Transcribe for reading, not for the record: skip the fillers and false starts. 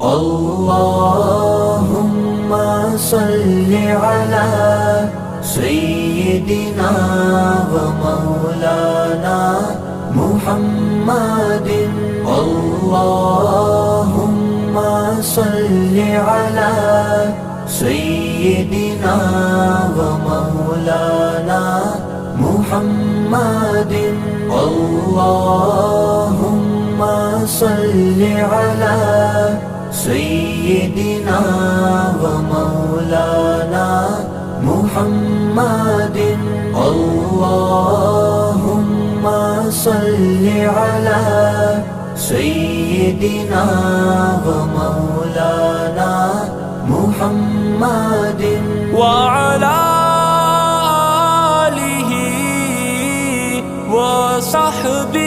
अल्लाहुम्मा सल्लि अला सय्यिदिना व मौलाना मुहम्मदिन। अल्लाहुम्मा सल्लि अला सय्यिदिना व मौलाना मुहम्मदिन। अल्लाहुम्मा सल्लि अला सय्यिदिना व मौलाना मुहम्मदिन। अल्लाहुम्मा सल्लि अला सय्यिदिना व मौलाना मुहम्मदिन व अला आलिहि व सहबिहि